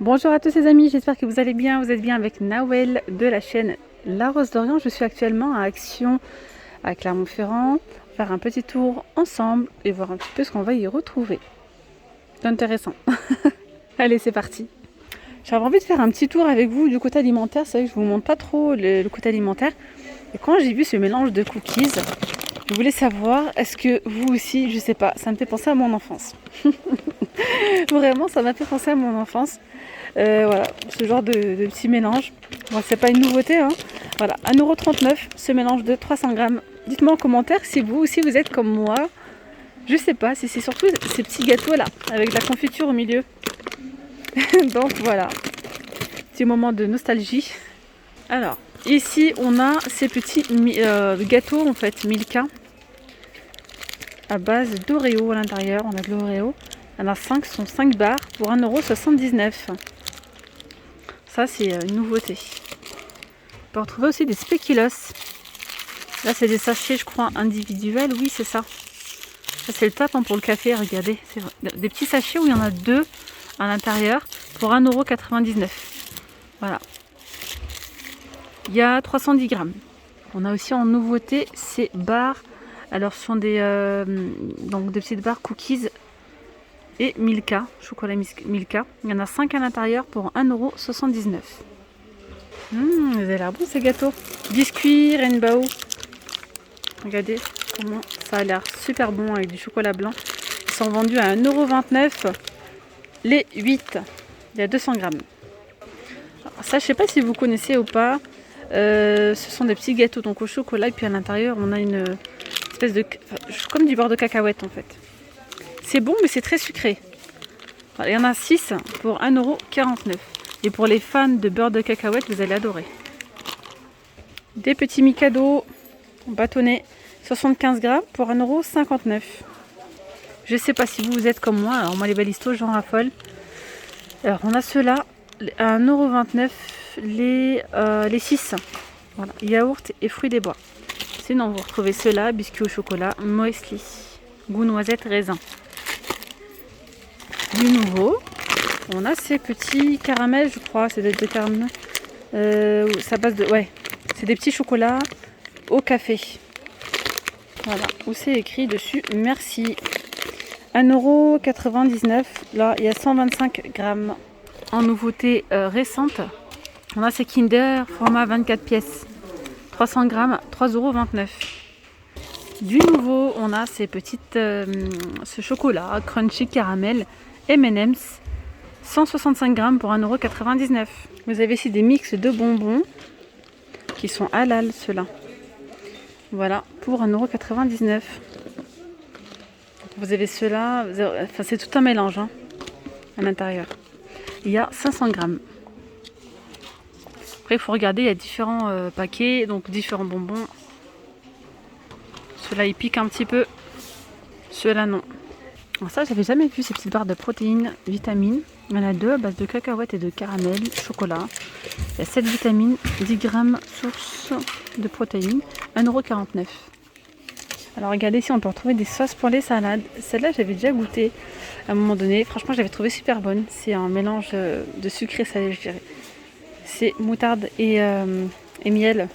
Bonjour à tous les amis, j'espère que vous allez bien, vous êtes bien avec Nawel de la chaîne La Rose d'Orient. Je suis actuellement à Action à Clermont-Ferrand, faire un petit tour ensemble et voir un petit peu ce qu'on va y retrouver. C'est intéressant. Allez, c'est parti. J'avais envie de faire un petit tour avec vous du côté alimentaire. C'est vrai que je vous montre pas trop le côté alimentaire. Et quand j'ai vu ce mélange de cookies, je voulais savoir, est-ce que vous aussi, je sais pas, ça me fait penser à mon enfance. Vraiment, ça m'a fait penser à mon enfance. Voilà, ce genre de petit mélange. Bon, c'est pas une nouveauté, hein. Voilà, 1,39 € ce mélange de 300 grammes. Dites-moi en commentaire si vous aussi vous êtes comme moi. Je sais pas, si c'est surtout ces petits gâteaux là, avec de la confiture au milieu. Donc voilà, petit moment de nostalgie. Alors, ici on a ces petits gâteaux en fait, Milka, à base d'Oreo à l'intérieur. On a de l'Oreo. Il y en a 5, ce sont 5 barres pour 1,79 €. Ça, c'est une nouveauté. On peut retrouver aussi des spéculoos. Là, c'est des sachets, je crois, individuels. Oui, c'est ça. Ça, c'est le top hein, pour le café. Regardez, c'est des petits sachets où il y en a 2 à l'intérieur pour 1,99 €. Voilà. Il y a 310 grammes. On a aussi en nouveauté ces barres. Alors, ce sont donc des petites barres cookies et Milka, chocolat Milka. Il y en a 5 à l'intérieur pour 1,79 €. Ils ont l'air bons ces gâteaux. Biscuits Rainbow. Regardez comment ça a l'air super bon avec du chocolat blanc. Ils sont vendus à 1,29 € les 8. Il y a 200 grammes. Alors ça, je sais pas si vous connaissez ou pas. Ce sont des petits gâteaux donc au chocolat et puis à l'intérieur on a une espèce de comme du beurre de cacahuète en fait. C'est bon mais c'est très sucré. Alors, il y en a 6 pour 1,49 €. Et pour les fans de beurre de cacahuète, vous allez adorer. Des petits Mikado bâtonnets, 75 grammes pour 1,59 €. Je ne sais pas si vous êtes comme moi. Alors moi les balistos, j'en raffole. Alors on a ceux-là à 1,29 € les 6. Voilà, yaourt et fruits des bois. Sinon vous retrouvez ceux-là, biscuits au chocolat, muesli, goût noisette raisin. Du nouveau, on a ces petits caramels, je crois, c'est des caramels. Ça base de, ouais, c'est des petits chocolats au café. Voilà, où c'est écrit dessus merci. 1,99 €. Là, il y a 125 grammes. En nouveauté récente, on a ces Kinder format 24 pièces. 300 grammes, 3,29 €. Du nouveau, on a ces petites, ce chocolat crunchy caramel M&M's. 165 grammes pour 1,99 €. Vous avez ici des mix de bonbons qui sont halal ceux-là. Voilà, pour 1,99 €. Vous avez ceux-là, enfin c'est tout un mélange hein, à l'intérieur. Il y a 500 grammes. Après il faut regarder, il y a différents paquets, donc différents bonbons. Ceux-là ils piquent un petit peu, ceux-là non. Alors ça j'avais jamais vu ces petites barres de protéines, vitamines. Il y en a 2 à base de cacahuètes et de caramel, chocolat. Il y a 7 vitamines, 10 grammes source de protéines, 1,49 €. Alors regardez ici on peut retrouver des sauces pour les salades. Celle-là j'avais déjà goûté à un moment donné. Franchement j'avais trouvé super bonne. C'est un mélange de sucré salé je dirais. C'est moutarde et miel.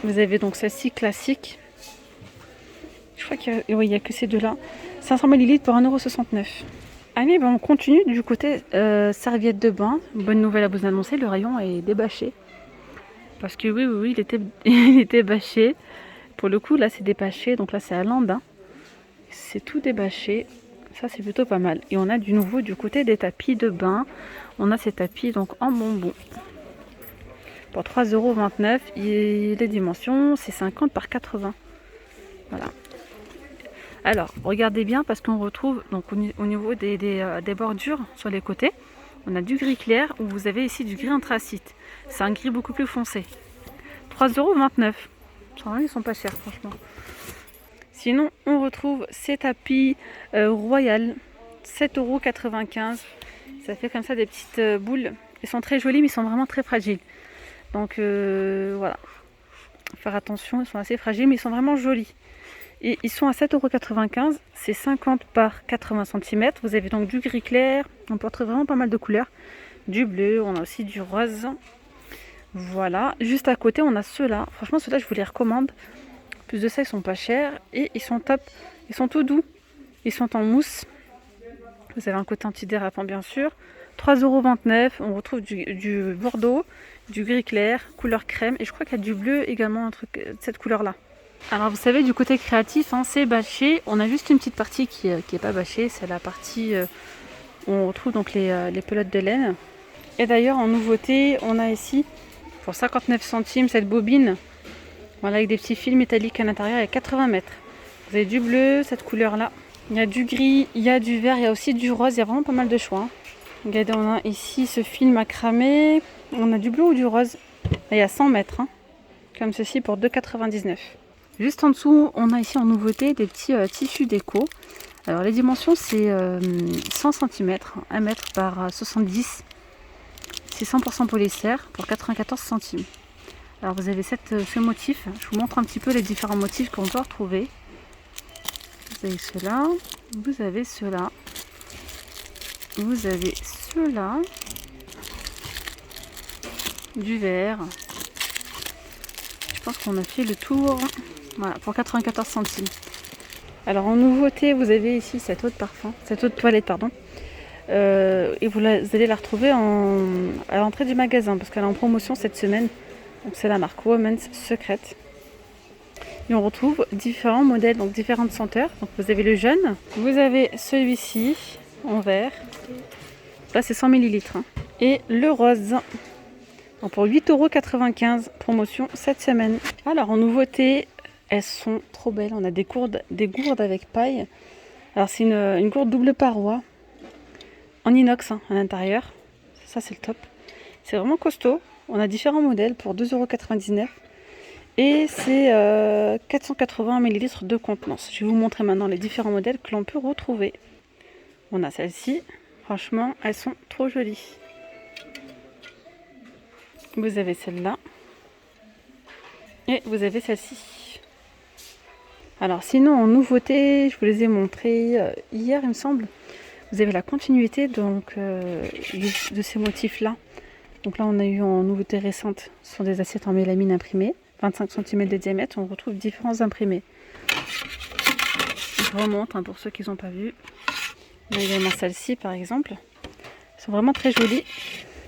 Vous avez donc celle-ci classique. Je crois qu'il y a que ces deux-là. 500 ml pour 1,69 €. Allez, ben on continue du côté serviette de bain. Bonne nouvelle à vous annoncer, le rayon est débâché. Parce que oui, il était bâché. Pour le coup, là c'est débâché, donc là c'est à Landin. C'est tout débâché. Ça c'est plutôt pas mal. Et on a du nouveau du côté des tapis de bain. On a ces tapis donc en bonbons. Pour 3,29 €. Et les dimensions, c'est 50 par 80. Voilà. Alors, regardez bien parce qu'on retrouve donc au niveau des bordures sur les côtés, on a du gris clair où vous avez ici du gris anthracite. C'est un gris beaucoup plus foncé. 3,29 €. Ils sont pas chers franchement. Sinon, on retrouve ces tapis Royal, 7,95 €. Ça fait comme ça des petites boules. Ils sont très jolis mais ils sont vraiment très fragiles. Donc voilà, faire attention, ils sont assez fragiles mais ils sont vraiment jolis. Et ils sont à 7,95 €. C'est 50 par 80 cm. Vous avez donc du gris clair. On peut retrouver vraiment pas mal de couleurs. Du bleu, on a aussi du rose. Voilà. Juste à côté, on a ceux-là. Franchement, ceux-là, je vous les recommande. Plus de ça, ils sont pas chers. Et ils sont top. Ils sont tout doux. Ils sont en mousse. Vous avez un côté antidérapant, bien sûr. 3,29 €. On retrouve du bordeaux, du gris clair, couleur crème. Et je crois qu'il y a du bleu également, un truc de cette couleur-là. Alors vous savez, du côté créatif, hein, c'est bâché. On a juste une petite partie qui est pas bâchée. C'est la partie où on retrouve donc les pelotes de laine. Et d'ailleurs, en nouveauté, on a ici, pour 59 centimes, cette bobine. Voilà, avec des petits fils métalliques à l'intérieur, et 80 mètres. Vous avez du bleu, cette couleur-là. Il y a du gris, il y a du vert, il y a aussi du rose. Il y a vraiment pas mal de choix, hein. Regardez, on a ici ce fil macramé. On a du bleu ou du rose. Là, il y a 100 mètres, hein, comme ceci pour 2,99 €. Juste en dessous, on a ici en nouveauté des petits tissus déco. Alors les dimensions, c'est 100 cm, 1 mètre par 70. C'est 100% polyester pour 94 centimes. Alors vous avez ce motif. Je vous montre un petit peu les différents motifs qu'on peut retrouver. Vous avez ceux-là, vous avez ceux-là, vous avez ceux-là, du vert. Je pense qu'on a fait le tour. Voilà, pour 94 centimes. Alors en nouveauté, vous avez ici cette eau de parfum, cette eau de toilette, pardon. Et vous allez la retrouver à l'entrée du magasin parce qu'elle est en promotion cette semaine. Donc c'est la marque Women's Secret. Et on retrouve différents modèles, donc différentes senteurs. Donc vous avez le jaune, vous avez celui-ci en vert. Là c'est 100 ml. Hein. Et le rose. Donc pour 8,95 €, promotion cette semaine. Alors en nouveauté, elles sont trop belles. On a des gourdes avec paille. Alors c'est une gourde double paroi en inox, hein, à l'intérieur. Ça c'est le top. C'est vraiment costaud. On a différents modèles pour 2,99 €. Et c'est 480 ml de contenance. Je vais vous montrer maintenant les différents modèles que l'on peut retrouver. On a celle-ci. Franchement, elles sont trop jolies. Vous avez celle-là. Et vous avez celle-ci. Alors sinon, en nouveauté, je vous les ai montrées hier, il me semble. Vous avez la continuité donc, de ces motifs-là. Donc là, on a eu en nouveauté récente, ce sont des assiettes en mélamine imprimées. 25 cm de diamètre, on retrouve différents imprimés. Je remonte, hein, pour ceux qui n'ont pas vu. Il y a également celle-ci par exemple. Elles sont vraiment très jolies.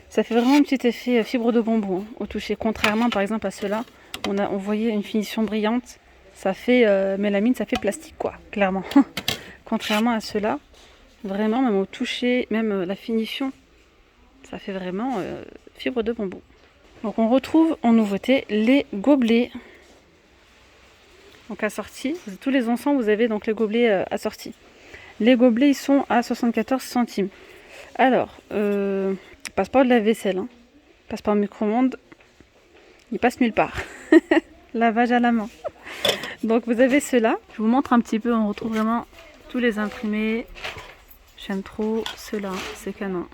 Ça fait vraiment un petit effet fibre de bonbon, hein, au toucher. Contrairement par exemple à ceux-là, on voyait une finition brillante. Ça fait mélamine, ça fait plastique quoi, clairement. Contrairement à ceux-là, vraiment même au toucher, même la finition, ça fait vraiment fibre de bonbon. Donc on retrouve en nouveauté les gobelets. Donc assortis. Tous les ensembles, vous avez donc les gobelets assortis. Les gobelets, ils sont à 74 centimes. Alors, passe pas de la vaisselle, hein. Passe pas au micro-ondes. Il passe nulle part. Lavage à la main. Donc vous avez ceux-là. Je vous montre un petit peu. On retrouve vraiment tous les imprimés. J'aime trop ceux-là. C'est canon.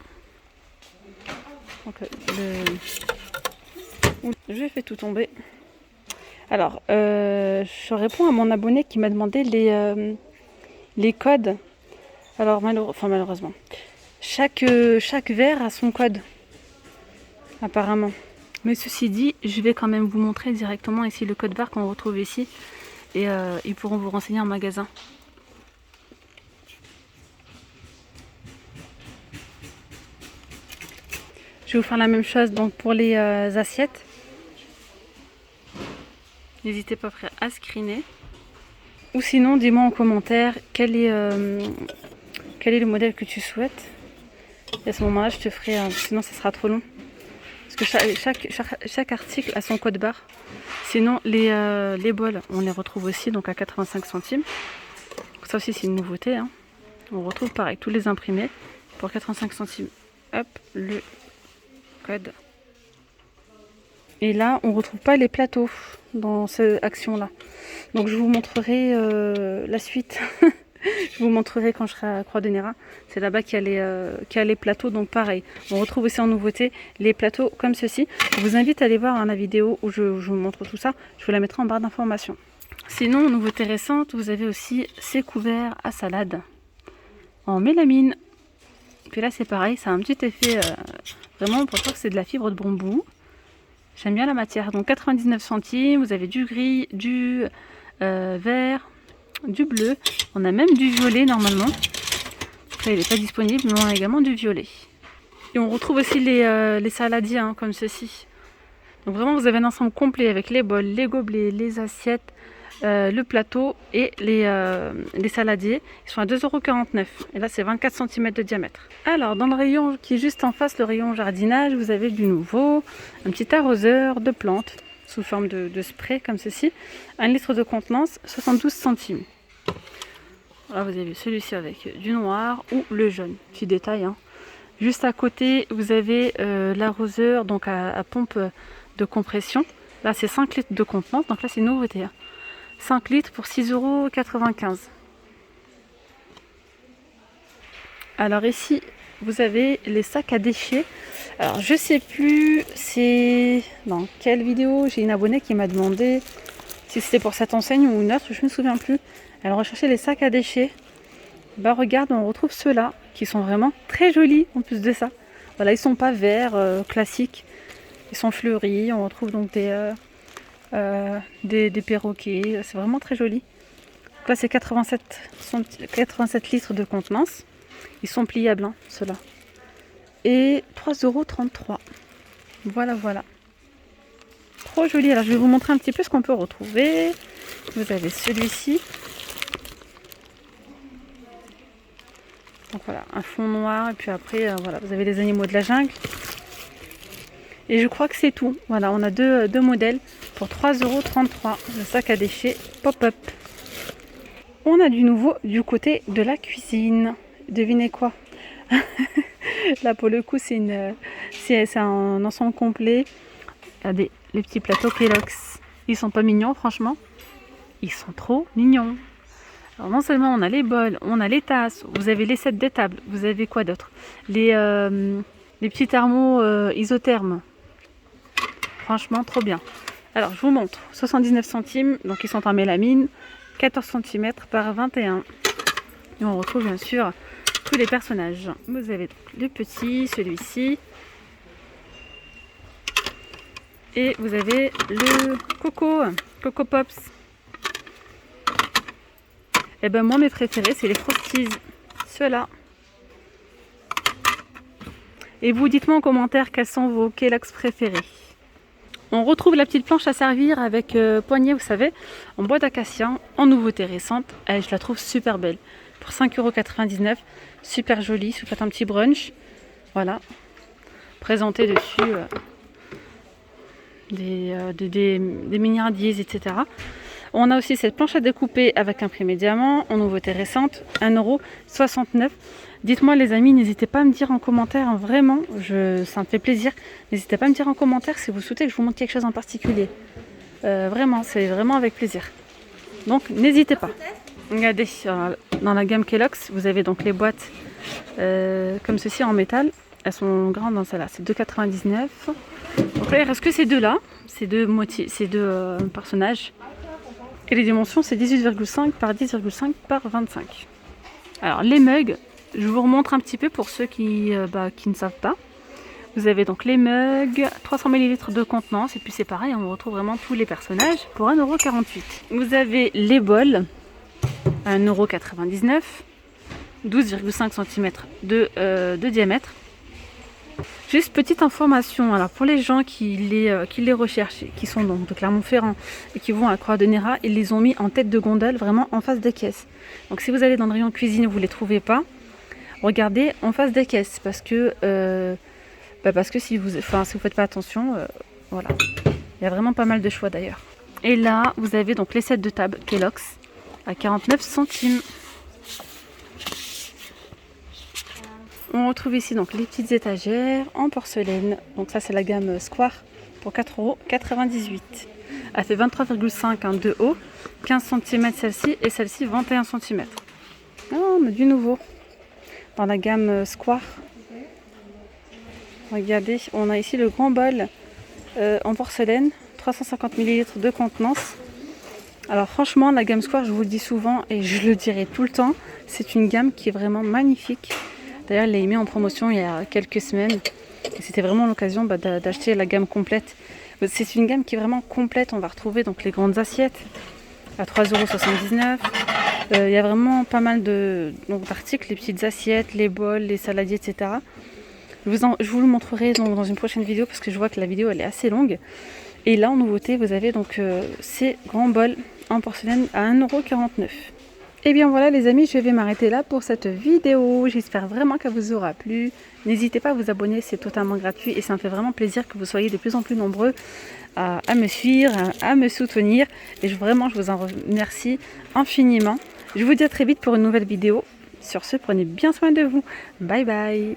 Donc j'ai fait tout tomber. Alors, je réponds à mon abonné qui m'a demandé les codes. Alors, malheureusement, chaque verre a son code, apparemment. Mais ceci dit, je vais quand même vous montrer directement ici le code barre qu'on retrouve ici. Et ils pourront vous renseigner en magasin. Je vais vous faire la même chose donc pour les assiettes. N'hésitez pas à screener. Ou sinon, dis-moi en commentaire quel est le modèle que tu souhaites. Et à ce moment-là, je te ferai... sinon, ça sera trop long. Parce que chaque article a son code barre. Sinon, les bols, on les retrouve aussi donc à 85 centimes. Ça aussi, c'est une nouveauté, hein. On retrouve pareil, tous les imprimés pour 85 centimes. Hop, le code. Et là, on ne retrouve pas les plateaux dans cette action-là. Donc, je vous montrerai la suite. Je vous montrerai quand je serai à Croix-de-Néra. C'est là-bas qu'il y a les plateaux. Donc, pareil, on retrouve aussi en nouveauté les plateaux comme ceci. Je vous invite à aller voir la vidéo où je vous montre tout ça. Je vous la mettrai en barre d'informations. Sinon, nouveauté récente, vous avez aussi ces couverts à salade en mélamine. Puis là, c'est pareil, ça a un petit effet, vraiment, on peut croire que c'est de la fibre de bambou. J'aime bien la matière. Donc 99 centimes, vous avez du gris, du vert, du bleu. On a même du violet normalement. Après, il n'est pas disponible, mais on a également du violet. Et on retrouve aussi les saladiers, hein, comme ceci. Donc vraiment, vous avez un ensemble complet avec les bols, les gobelets, les assiettes, le plateau et les saladiers. Ils sont à 2,49 €. Et là, c'est 24 cm de diamètre. Alors, dans le rayon qui est juste en face, le rayon jardinage, vous avez du nouveau. Un petit arroseur de plantes sous forme de spray, comme ceci. 1 litre de contenance, 72 centimes. Là, vous avez celui-ci avec du noir ou le jaune. Petit détail, hein. Juste à côté, vous avez l'arroseur donc à pompe de compression. Là, c'est 5 litres de contenance. Donc là, c'est une nouveauté, hein. 5 litres pour 6,95 €. Alors ici, vous avez les sacs à déchets. Alors, je sais plus c'est dans quelle vidéo. J'ai une abonnée qui m'a demandé si c'était pour cette enseigne ou une autre. Je ne me souviens plus. Elle recherchait les sacs à déchets. Bah regarde, on retrouve ceux-là qui sont vraiment très jolis en plus de ça. Voilà, ils sont pas verts classiques, ils sont fleuris. On retrouve donc des perroquets, c'est vraiment très joli. Donc là c'est 87 litres de contenance. Ils sont pliables, hein, ceux-là. Et 3,33 €. Voilà, voilà. Trop joli. Alors je vais vous montrer un petit peu ce qu'on peut retrouver. Vous avez celui-ci. Donc voilà, un fond noir et puis après voilà, vous avez les animaux de la jungle. Et je crois que c'est tout. Voilà, on a deux modèles pour 3,33 €. Le sac à déchets pop-up. On a du nouveau du côté de la cuisine. Devinez quoi? Là pour le coup c'est un ensemble complet. Regardez les petits plateaux Kellogg's. Ils sont pas mignons franchement. Ils sont trop mignons. Alors non seulement on a les bols, on a les tasses, vous avez les sets de table, vous avez quoi d'autre? Les petits thermos isothermes. Franchement, trop bien. Alors je vous montre. 79 centimes, donc ils sont en mélamine, 14 cm par 21. Et on retrouve bien sûr tous les personnages. Vous avez donc le petit, celui-ci. Et vous avez le Coco Pops. Et ben moi mes préférés c'est les Frosties, ceux-là. Et vous dites-moi en commentaire quels sont vos Kellogg's préférés. On retrouve la petite planche à servir avec poignée, vous savez, en bois d'acacia, en nouveauté récente. Et je la trouve super belle. Pour 5,99 €, super jolie, si vous faites un petit brunch. Voilà. Présenté dessus des miniardises, etc. On a aussi cette planche à découper avec imprimé diamant en nouveauté récente, 1,69 €. Dites-moi les amis, n'hésitez pas à me dire en commentaire, hein, vraiment, ça me fait plaisir. N'hésitez pas à me dire en commentaire si vous souhaitez que je vous montre quelque chose en particulier. Vraiment, c'est vraiment avec plaisir. Donc n'hésitez pas. Regardez, dans la gamme Kellogg's, vous avez donc les boîtes comme ceci en métal. Elles sont grandes dans celle-là, c'est 2,99 €. Donc là, il reste que ces deux-là, ces deux personnages. Et les dimensions, c'est 18,5 par 10,5 par 25. Alors, les mugs, je vous remontre un petit peu pour ceux qui ne savent pas. Vous avez donc les mugs, 300 ml de contenance. Et puis c'est pareil, on retrouve vraiment tous les personnages pour 1,48 €. Vous avez les bols, 1,99 €, 12,5 cm de diamètre. Juste petite information, alors pour les gens qui les recherchent, qui sont donc de Clermont-Ferrand et qui vont à Croix-de-Néra, ils les ont mis en tête de gondole, vraiment en face des caisses. Donc si vous allez dans le rayon cuisine et vous ne les trouvez pas, regardez en face des caisses parce que si vous faites pas attention, voilà. Il y a vraiment pas mal de choix d'ailleurs. Et là, vous avez donc les sets de table Kellogg's à 49 centimes. On retrouve ici donc les petites étagères en porcelaine. Donc ça c'est la gamme Square pour 4,98 €. Elle fait 23,5 de haut, 15 cm celle-ci et celle-ci 21 cm. Ah, on a du nouveau dans la gamme Square. Regardez, on a ici le grand bol en porcelaine, 350 ml de contenance. Alors franchement, la gamme Square, je vous le dis souvent et je le dirai tout le temps, c'est une gamme qui est vraiment magnifique. D'ailleurs, elle l'a mis en promotion il y a quelques semaines. Et c'était vraiment l'occasion d'acheter la gamme complète. C'est une gamme qui est vraiment complète. On va retrouver donc les grandes assiettes à 3,79 €. Il y a vraiment pas mal d'articles, les petites assiettes, les bols, les saladiers, etc. Je vous le montrerai dans une prochaine vidéo parce que je vois que la vidéo elle est assez longue. Et là en nouveauté, vous avez donc ces grands bols en porcelaine à 1,49 €. Et bien voilà les amis, je vais m'arrêter là pour cette vidéo. J'espère vraiment qu'elle vous aura plu. N'hésitez pas à vous abonner, c'est totalement gratuit et ça me fait vraiment plaisir que vous soyez de plus en plus nombreux à me suivre, à me soutenir. Et vraiment, je vous en remercie infiniment. Je vous dis à très vite pour une nouvelle vidéo. Sur ce, prenez bien soin de vous. Bye bye.